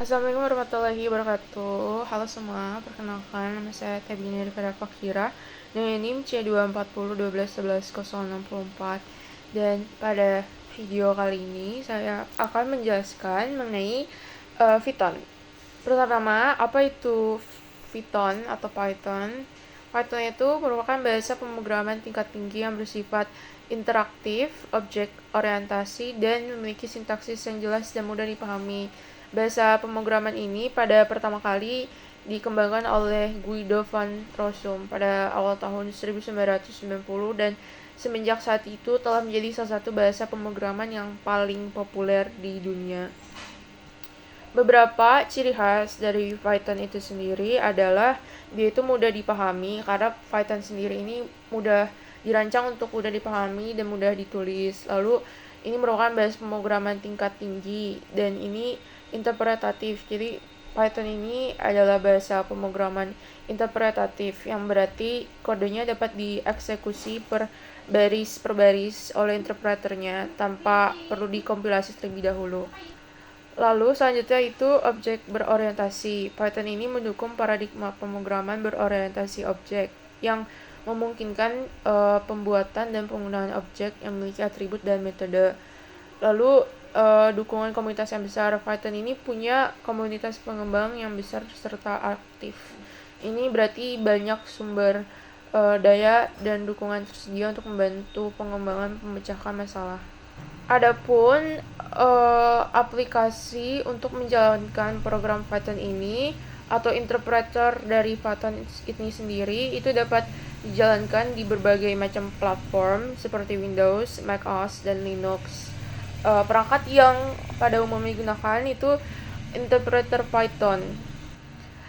Assalamualaikum warahmatullahi wabarakatuh. Halo semua, perkenalkan nama saya Tebini Rifada Fakira dengan NIM C24012111064. Dan pada video kali ini saya akan menjelaskan mengenai Python. Pertama, apa itu Python atau Python? Python itu merupakan bahasa pemrograman tingkat tinggi yang bersifat interaktif, objek orientasi, dan memiliki sintaksis yang jelas dan mudah dipahami. Bahasa pemrograman ini pada pertama kali dikembangkan oleh Guido van Rossum pada awal tahun 1990 dan semenjak saat itu telah menjadi salah satu bahasa pemrograman yang paling populer di dunia. Beberapa ciri khas dari Python itu sendiri adalah dia itu mudah dipahami karena Python sendiri ini mudah dirancang untuk mudah dipahami dan mudah ditulis. Lalu ini merupakan bahasa pemrograman tingkat tinggi dan ini interpretatif. Jadi Python ini adalah bahasa pemrograman interpretatif yang berarti kodenya dapat dieksekusi per baris oleh interpreternya tanpa perlu dikompilasi terlebih dahulu. Lalu selanjutnya itu objek berorientasi. Python ini mendukung paradigma pemrograman berorientasi objek yang memungkinkan pembuatan dan penggunaan objek yang memiliki atribut dan metode. Lalu dukungan komunitas yang besar. Python ini punya komunitas pengembang yang besar serta aktif. Ini berarti banyak sumber daya dan dukungan tersedia untuk membantu pengembangan pemecahkan masalah. Adapun aplikasi untuk menjalankan program Python ini atau interpreter dari Python ini sendiri itu dapat dijalankan di berbagai macam platform seperti Windows, Mac OS, dan Linux. Perangkat yang pada umumnya digunakan itu interpreter Python.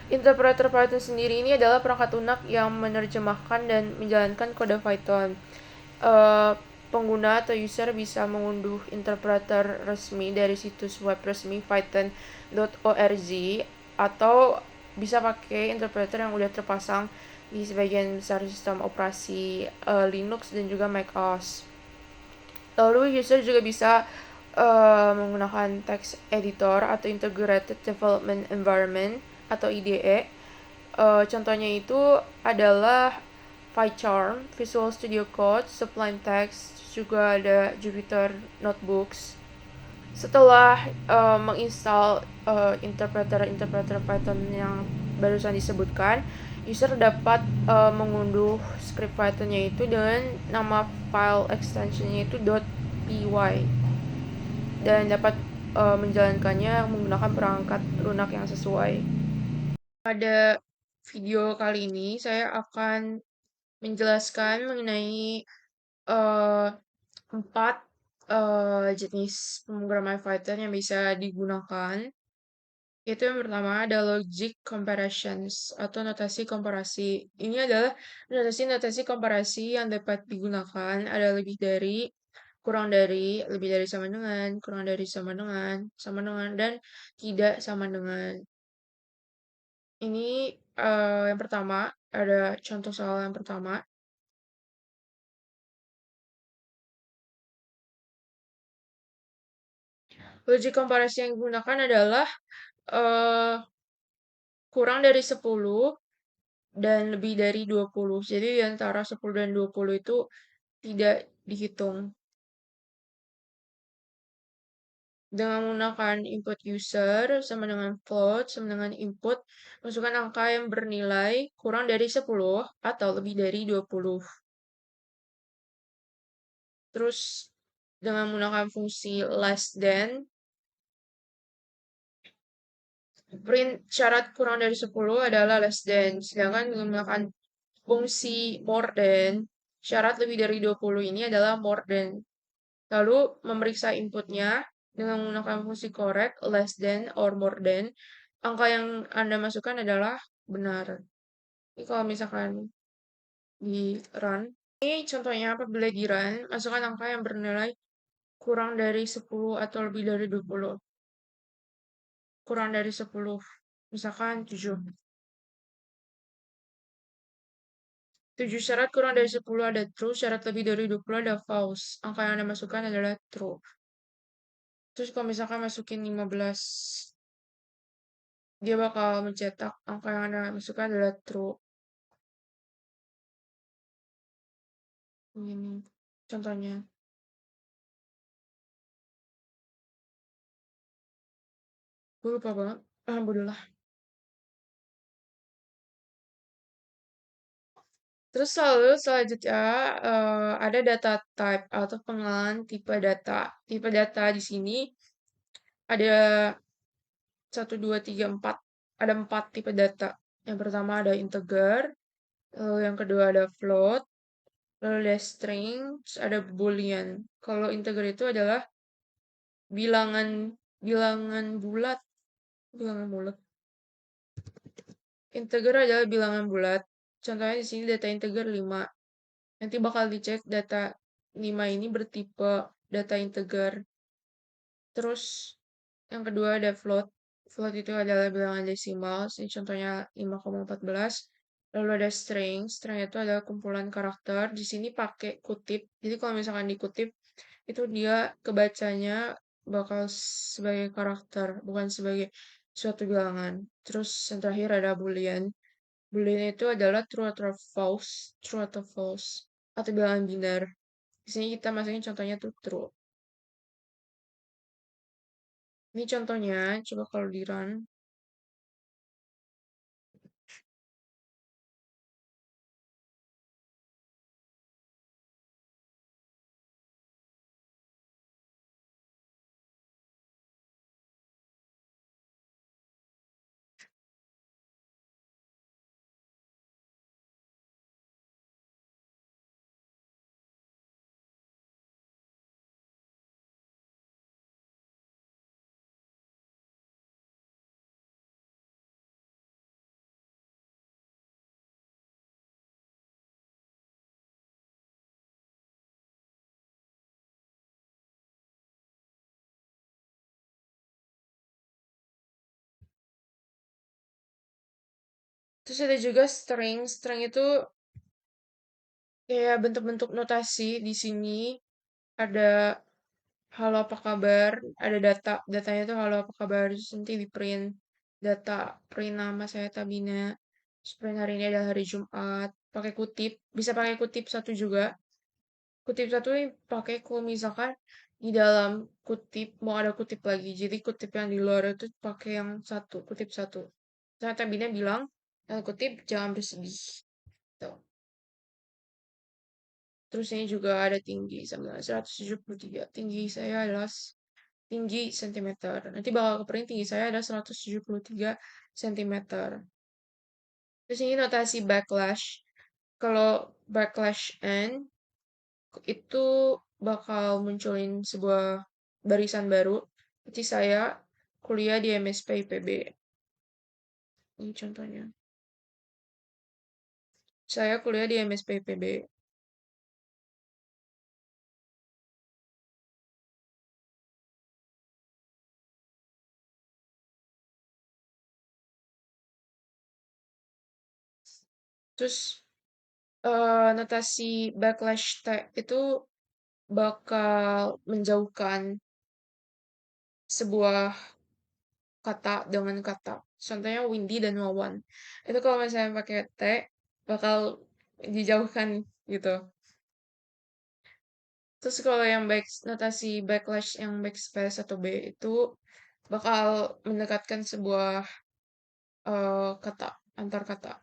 Interpreter Python sendiri ini adalah perangkat lunak yang menerjemahkan dan menjalankan kode Python. Uh, Pengguna atau user bisa mengunduh interpreter resmi dari situs web resmi python.org atau bisa pakai interpreter yang udah terpasang di sebagian besar sistem operasi Linux dan juga Mac OS. Lalu user juga bisa menggunakan text editor atau integrated development environment atau IDE. Contohnya itu adalah PyCharm, Visual Studio Code, Sublime Text, juga ada Jupyter Notebooks. Setelah menginstal interpreter Python yang barusan disebutkan, user dapat mengunduh script Python-nya itu dengan nama file extension-nya itu .py dan dapat menjalankannya menggunakan perangkat lunak yang sesuai. Pada video kali ini saya akan menjelaskan mengenai uh, 4 jenis pemrograman Python yang bisa digunakan. Itu yang pertama ada logic comparisons atau notasi komparasi. Ini adalah notasi komparasi yang dapat digunakan ada lebih dari, kurang dari, lebih dari sama dengan, kurang dari sama dengan, dan tidak sama dengan. Ini yang pertama, ada contoh soal yang pertama. Logic komparasi yang digunakan adalah uh, kurang dari 10 dan lebih dari 20. Jadi di antara 10 dan 20 itu tidak dihitung. Dengan menggunakan input user sama dengan float sama dengan input, masukkan angka yang bernilai kurang dari 10 atau lebih dari 20. Terus dengan menggunakan fungsi less than, print syarat kurang dari 10 adalah less than. Sedangkan dengan menggunakan fungsi more than, syarat lebih dari 20 ini adalah more than. Lalu memeriksa inputnya dengan menggunakan fungsi correct, less than, or more than. Angka yang Anda masukkan adalah benar. Ini kalau misalkan di run. Ini contohnya apabila di run, masukkan angka yang bernilai kurang dari 10 atau lebih dari 20. Kurang dari 10. Misalkan 7. 7 syarat kurang dari 10 ada true, syarat lebih dari 20 ada false. Angka yang Anda masukkan adalah true. Terus kalau misalkan masukin 15. dia bakal mencetak angka yang Anda masukkan adalah true. Ini contohnya. Gue lupa banget. Alhamdulillah. Terus selalu selanjutnya ada data type atau pengenalan tipe data. Tipe data di sini ada satu, dua, tiga, empat. Ada empat tipe data. Yang pertama ada integer, lalu yang kedua ada float, lalu ada string, terus ada boolean. Kalau integer itu adalah bilangan bilangan bulat, bilangan bulat. Integer adalah bilangan bulat. Contohnya di sini data integer 5. Nanti bakal dicek data 5 ini bertipe data integer. Terus yang kedua ada float. Float itu adalah bilangan desimal. Ini contohnya 5,14. Lalu ada string. String itu adalah kumpulan karakter. Di sini pakai kutip. Jadi kalau misalkan dikutip, itu dia kebacanya bakal sebagai karakter, bukan sebagai suatu bilangan. Terus yang terakhir ada boolean. Boolean itu adalah true atau false. True atau false. Atau bilangan biner. Di sini kita masukin contohnya tuh true. Ini contohnya, coba kalau di run. Terus ada juga string. String itu kayak bentuk-bentuk notasi di sini. Ada halo apa kabar, ada datanya itu halo apa kabar, terus nanti di print data, print nama saya Tabina, terus print hari ini adalah hari Jumat, pakai kutip, bisa pakai kutip satu juga. Kutip satu ini pakai kalau misalkan di dalam kutip mau ada kutip lagi, jadi kutip yang di luar itu pakai yang satu, kutip satu. Saya Tabina bilang, kutip jangan bersedih. Tuh. Terus ini juga ada tinggi sama 173. Tinggi saya adalah tinggi sentimeter. Nanti bakal keprint tinggi saya ada 173 sentimeter. Terus ini notasi backlash. Kalau backlash n itu bakal munculin sebuah barisan baru. Seperti saya kuliah di MSP IPB. Ini contohnya. Saya kuliah di MSP IPB. Terus notasi backlash tag itu bakal menjauhkan sebuah kata dengan kata. Contohnya Windy dan Wawan. Itu kalau misalnya pakai T, bakal dijauhkan gitu. Terus kalau yang notasi backlash yang backspace atau B itu bakal mendekatkan sebuah kata, antar kata.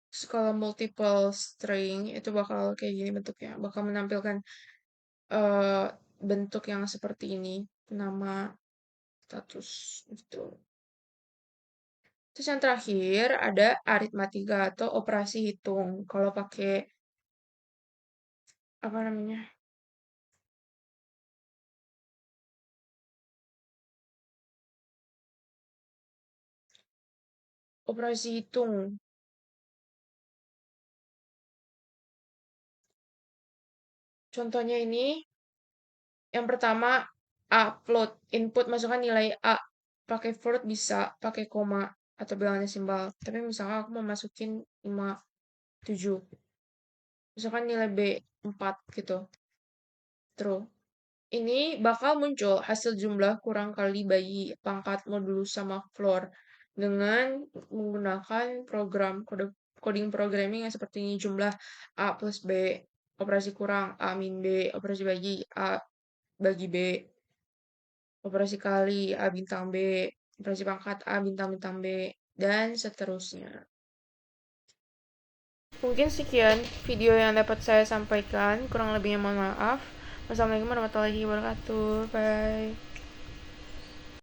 Terus kalau multiple string itu bakal kayak gini bentuknya. Bakal menampilkan eh, bentuk yang seperti ini. Nama, status, gitu. Terus yang terakhir ada aritmatika atau operasi hitung. Kalau pakai apa namanya? Operasi hitung. Contohnya ini yang pertama upload input masukkan nilai A. Pakai float bisa, pakai koma atau bilangan desimal. Tapi misalnya aku mau masukin 5, 7. Misalkan nilai B 4 gitu. True. Ini bakal muncul hasil jumlah kurang kali bagi pangkat modulus sama floor dengan menggunakan program coding programming yang seperti ini jumlah A plus B, operasi kurang A min B, operasi bagi A bagi B, operasi kali A bintang B, operasi pangkat A bintang-bintang B, dan seterusnya. Mungkin sekian video yang dapat saya sampaikan, kurang lebihnya mohon maaf. Wassalamualaikum warahmatullahi wabarakatuh. Bye.